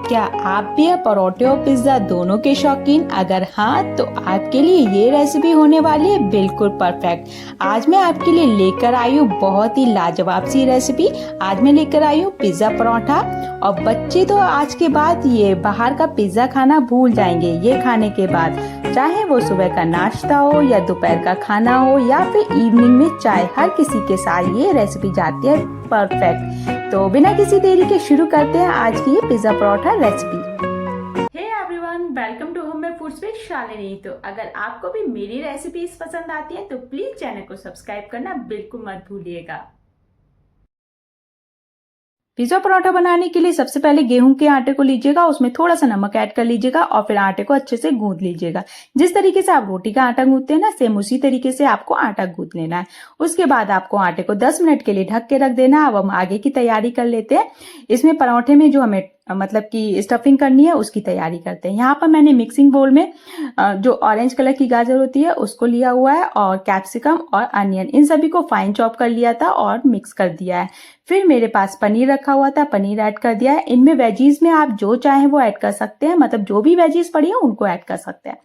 क्या आप भी हैं परोठे और पिज्ज़ा दोनों के शौकीन? अगर हाँ तो आपके लिए ये रेसिपी होने वाली है बिल्कुल परफेक्ट। आज मैं आपके लिए लेकर आई हूँ बहुत ही लाजवाब सी रेसिपी। आज मैं लेकर आई हूँ पिज़्ज़ा परोठा। और बच्चे तो आज के बाद ये बाहर का पिज़्ज़ा खाना भूल जाएंगे ये खाने के बाद। चाहे वो सुबह का नाश्ता हो या दोपहर का खाना हो या फिर इवनिंग में चाय, हर किसी के साथ ये रेसिपी जाती है परफेक्ट। तो बिना किसी देरी के शुरू करते हैं आज की ये pizza paratha recipe. Hey everyone, welcome to homemade foods with Shalini. तो अगर आपको भी मेरी रेसिपीज पसंद आती है तो प्लीज चैनल को सब्सक्राइब करना बिल्कुल मत भूलिएगा। पिज्जा परोठा बनाने के लिए सबसे पहले गेहूं के आटे को लीजिएगा, उसमें थोड़ा सा नमक ऐड कर लीजिएगा और फिर आटे को अच्छे से गूंथ लीजिएगा। जिस तरीके से आप रोटी का आटा गूंथते हैं ना, सेम उसी तरीके से आपको आटा गूंथ लेना है। उसके बाद आपको आटे को 10 मिनट के लिए ढक के रख देना है। अब हम आगे की तैयारी कर लेते हैं। इसमें परोठे में जो हमें मतलब कि स्टफिंग करनी है उसकी तैयारी करते हैं। यहाँ पर मैंने मिक्सिंग बोल में जो ऑरेंज कलर की गाजर होती है उसको लिया हुआ है और कैप्सिकम और अनियन, इन सभी को फाइन चॉप कर लिया था और मिक्स कर दिया है। फिर मेरे पास पनीर रखा हुआ था, पनीर ऐड कर दिया है। इनमें वेजीज में आप जो चाहें वो ऐड कर सकते हैं, मतलब जो भी वेजीज पड़ी है उनको ऐड कर सकते हैं।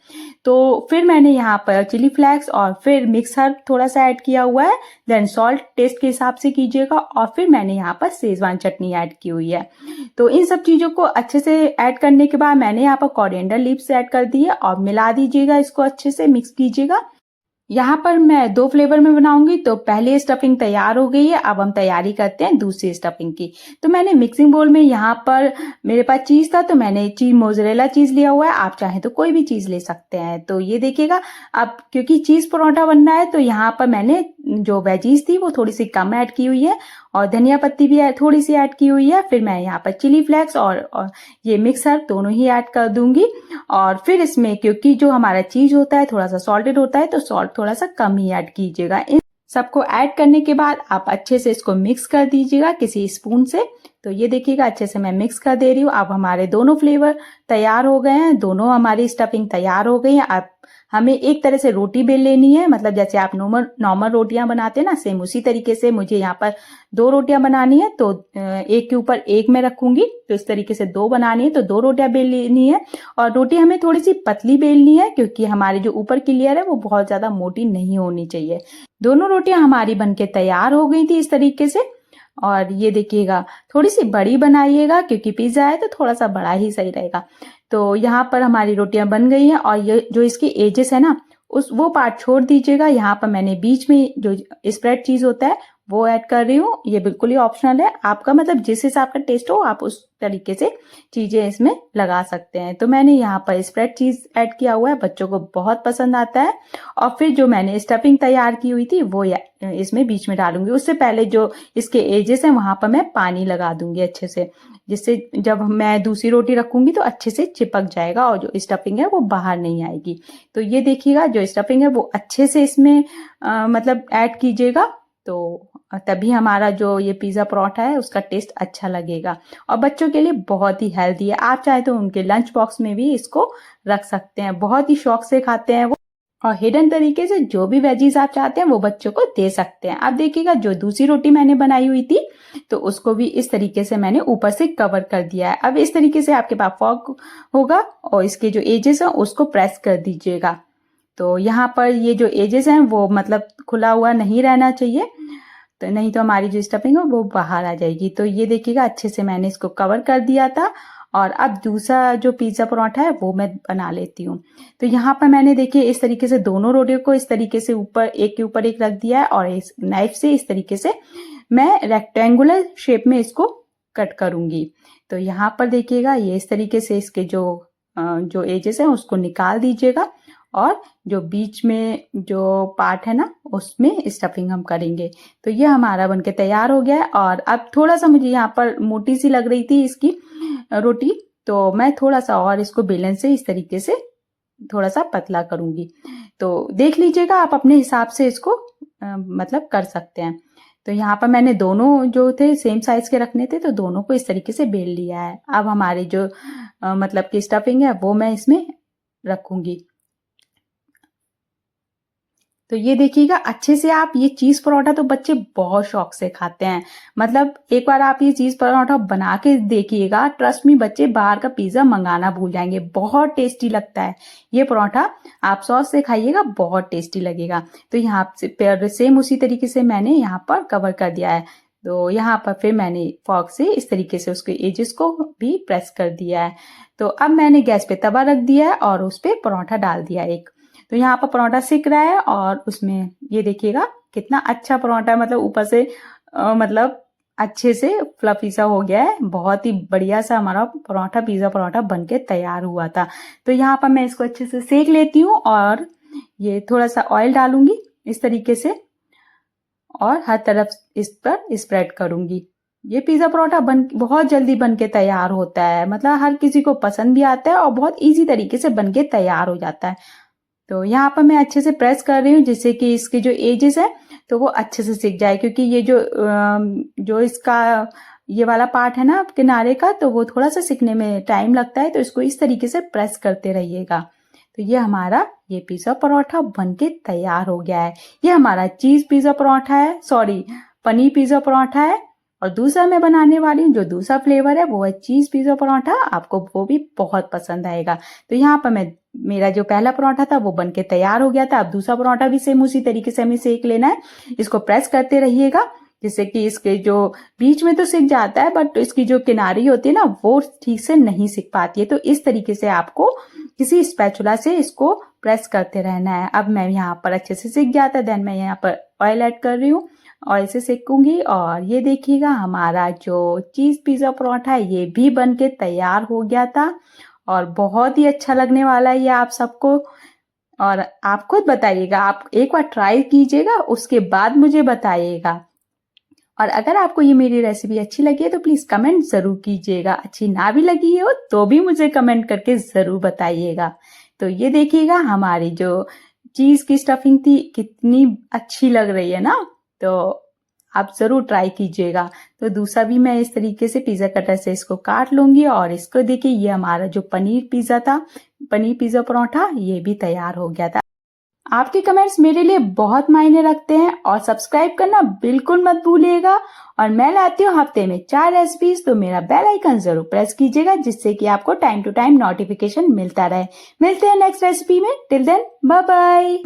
तो फिर मैंने यहाँ पर चिली फ्लेक्स और फिर मिक्स हर्ब थोड़ा सा ऐड किया हुआ है। देन सॉल्ट टेस्ट के हिसाब से कीजिएगा और फिर मैंने यहाँ पर शेजवान चटनी ऐड की हुई है। तो इन सब चीजों को अच्छे से ऐड करने के बाद मैंने यहाँ पर कोरिएंडर लीव्स ऐड कर दी है और मिला दीजिएगा, इसको अच्छे से मिक्स कीजिएगा। यहाँ पर मैं 2 फ्लेवर में बनाऊंगी। तो पहली स्टफिंग तैयार हो गई है, अब हम तैयारी करते हैं दूसरी स्टफिंग की। तो मैंने मिक्सिंग बोल में यहाँ पर मेरे पास चीज था तो मैंने चीज मोज़रेला चीज लिया हुआ है। आप चाहें तो कोई भी चीज ले सकते हैं। तो ये देखिएगा, अब क्योंकि चीज परोठा बनना है तो यहाँ पर मैंने जो वेजीज थी वो थोड़ी सी कम ऐड की हुई है और धनिया पत्ती भी थोड़ी सी ऐड की हुई है। फिर मैं यहाँ पर चिली फ्लेक्स और ये मिक्सर दोनों ही ऐड कर दूंगी। और फिर इसमें क्योंकि जो हमारा चीज होता है थोड़ा सा सॉल्टेड होता है तो सॉल्ट थोड़ा सा कम ही ऐड कीजिएगा। इन सबको ऐड करने के बाद आप अच्छे से इसको मिक्स कर दीजिएगा किसी स्पून से। तो ये देखिएगा अच्छे से मैं मिक्स कर दे रही हूँ। अब हमारे दोनों फ्लेवर तैयार हो गए हैं, दोनों हमारी स्टफिंग तैयार हो गई है। अब हमें एक तरह से रोटी बेल लेनी है, मतलब जैसे आप नॉर्मल रोटियां बनाते हैं ना, सेम उसी तरीके से मुझे यहाँ पर 2 रोटियां बनानी है। तो एक के ऊपर एक मैं रखूंगी। तो इस तरीके से 2 बनानी है तो 2 रोटियां बेल लेनी है। और रोटी हमें थोड़ी सी पतली बेलनी है क्योंकि हमारी जो ऊपर की लेयर है वो बहुत ज्यादा मोटी नहीं होनी चाहिए। दोनों रोटियां हमारी बनके तैयार हो गई थी इस तरीके से। और ये देखिएगा, थोड़ी सी बड़ी बनाइएगा क्योंकि पिज्जा है तो थोड़ा सा बड़ा ही सही रहेगा। तो यहाँ पर हमारी रोटियां बन गई हैं और ये जो इसके एजेस है ना वो पार्ट छोड़ दीजिएगा। यहाँ पर मैंने बीच में जो स्प्रेड चीज होता है वो ऐड कर रही हूँ। ये बिल्कुल ही ऑप्शनल है, आपका मतलब जिस हिसाब का टेस्ट हो आप उस तरीके से चीजें इसमें लगा सकते हैं। तो मैंने यहाँ पर स्प्रेड चीज ऐड किया हुआ है, बच्चों को बहुत पसंद आता है। और फिर जो मैंने स्टफिंग तैयार की हुई थी वो इसमें बीच में डालूंगी। उससे पहले जो इसके एजेस हैं वहां पर मैं पानी लगा दूंगी अच्छे से, जिससे जब मैं दूसरी रोटी रखूंगी तो अच्छे से चिपक जाएगा और जो स्टफिंग है वो बाहर नहीं आएगी। तो ये देखिएगा, जो स्टफिंग है वो अच्छे से इसमें मतलब ऐड कीजिएगा। तो तभी हमारा जो ये पिज्जा परोठा है उसका टेस्ट अच्छा लगेगा। और बच्चों के लिए बहुत ही हेल्दी है, आप चाहे तो उनके लंच बॉक्स में भी इसको रख सकते हैं, बहुत ही शौक से खाते हैं वो। और हिडन तरीके से जो भी वेजीज आप चाहते हैं वो बच्चों को दे सकते हैं। आप देखिएगा, जो दूसरी रोटी मैंने बनाई हुई थी तो उसको भी इस तरीके से मैंने ऊपर से कवर कर दिया है। अब इस तरीके से आपके पास फॉर्क होगा और इसके जो एजेस हैं उसको प्रेस कर दीजिएगा। तो यहाँ पर ये जो एजेस हैं वो मतलब खुला हुआ नहीं रहना चाहिए, तो नहीं तो हमारी जो स्टफिंग है वो बाहर आ जाएगी। तो ये देखिएगा, अच्छे से मैंने इसको कवर कर दिया था। और अब दूसरा जो पिज्जा परोठा है वो मैं बना लेती हूँ। तो यहाँ पर मैंने देखिए इस तरीके से दोनों रोटियों को इस तरीके से ऊपर एक के ऊपर एक रख दिया है और इस नाइफ से इस तरीके से मैं रेक्टेंगुलर शेप में इसको कट करूंगी। तो यहाँ पर देखिएगा, ये इस तरीके से इसके जो एजेस हैं उसको निकाल दीजिएगा और जो बीच में जो पार्ट है ना उसमें स्टफिंग हम करेंगे। तो ये हमारा बनके तैयार हो गया है। और अब थोड़ा सा मुझे यहाँ पर मोटी सी लग रही थी इसकी रोटी, तो मैं थोड़ा सा और इसको बेलन से इस तरीके से थोड़ा सा पतला करूंगी। तो देख लीजिएगा, आप अपने हिसाब से इसको मतलब कर सकते हैं। तो यहाँ पर मैंने दोनों जो थे सेम साइज के रखने थे तो दोनों को इस तरीके से बेल लिया है। अब हमारी जो मतलब की स्टफिंग है वो मैं इसमें रखूंगी। तो ये देखिएगा अच्छे से आप ये चीज परोठा तो बच्चे बहुत शौक से खाते हैं। मतलब एक बार आप ये चीज परोठा बना के देखिएगा, ट्रस्ट मी बच्चे बाहर का पिज्जा मंगाना भूल जाएंगे। बहुत टेस्टी लगता है ये परोठा, आप सॉस से खाइएगा, बहुत टेस्टी लगेगा। तो यहाँ से सेम उसी तरीके से मैंने यहाँ पर कवर कर दिया है। तो यहाँ पर फिर मैंने फॉर्क से इस तरीके से उसके एजेस को भी प्रेस कर दिया है। तो अब मैंने गैस पे तवा रख दिया है और उस पे परोठा डाल दिया एक। तो यहाँ पर परोठा सिक रहा है और उसमें ये देखिएगा कितना अच्छा परोठा है, मतलब ऊपर से मतलब अच्छे से फ्लफी सा हो गया है। बहुत ही बढ़िया सा हमारा परोठा, पिज्जा परोठा बनके तैयार हुआ था। तो यहाँ पर मैं इसको अच्छे से सेक लेती हूँ और ये थोड़ा सा ऑयल डालूंगी इस तरीके से और हर तरफ इस पर स्प्रेड करूंगी। ये पिज्जा परोठा बहुत जल्दी बनके तैयार होता है, मतलब हर किसी को पसंद भी आता है और बहुत इजी तरीके से बनके तैयार हो जाता है। तो यहाँ पर मैं अच्छे से प्रेस कर रही हूँ जिससे कि इसके जो एजेस है तो वो अच्छे से सिक जाए, क्योंकि ये जो इसका ये वाला पार्ट है ना किनारे का, तो वो थोड़ा सा सिकने में टाइम लगता है। तो इसको इस तरीके से प्रेस करते रहिएगा। तो ये हमारा ये पिज्जा परोठा बनके तैयार हो गया है। ये हमारा चीज पिज्जा परोठा है, सॉरी पनीर पिज्जा परोठा है। और दूसरा मैं बनाने वाली हूँ जो दूसरा फ्लेवर है वो है चीज पिज्जा परोठा, आपको वो भी बहुत पसंद आएगा। तो यहाँ पर मेरा जो पहला परोठा था वो बनके तैयार हो गया था। अब दूसरा परोठा भी सेम उसी तरीके से हमें सेक लेना है। इसको प्रेस करते रहिएगा जिससे कि इसके जो बीच में तो सिक जाता है बट इसकी जो किनारी होती है ना वो ठीक से नहीं सिक पाती है। तो इस तरीके से आपको किसी स्पैचुला से इसको प्रेस करते रहना है। अब मैं यहाँ पर अच्छे से सिक गया था, देन मैं यहाँ पर ऑयल ऐड कर रही हूँ और इसे सेकूंगी। और ये देखिएगा हमारा जो चीज पिज्जा परोठा है ये भी बनके तैयार हो गया था और बहुत ही अच्छा लगने वाला है ये आप सबको। और आप खुद बताइएगा, आप एक बार ट्राई कीजिएगा उसके बाद मुझे बताइएगा। और अगर आपको ये मेरी रेसिपी अच्छी लगी है तो प्लीज कमेंट जरूर कीजिएगा, अच्छी ना भी लगी हो तो भी मुझे कमेंट करके जरूर बताइएगा। तो ये देखिएगा हमारी जो चीज की स्टफिंग थी कितनी अच्छी लग रही है ना, तो आप जरूर ट्राई कीजिएगा। तो दूसरा भी मैं इस तरीके से पिज्जा कटर से इसको काट लूंगी और इसको देखिए ये हमारा जो पनीर पिज्जा था, पनीर पिज्जा परोठा, ये भी तैयार हो गया था। आपके कमेंट्स मेरे लिए बहुत मायने रखते हैं और सब्सक्राइब करना बिल्कुल मत भूलिएगा। और मैं लाती हूँ हफ्ते में 4 रेसिपीज, तो मेरा बेल आइकन जरूर प्रेस कीजिएगा जिससे कि आपको टाइम टू टाइम नोटिफिकेशन मिलता रहे। मिलते हैं नेक्स्ट रेसिपी में, टिल देन बाय बाय।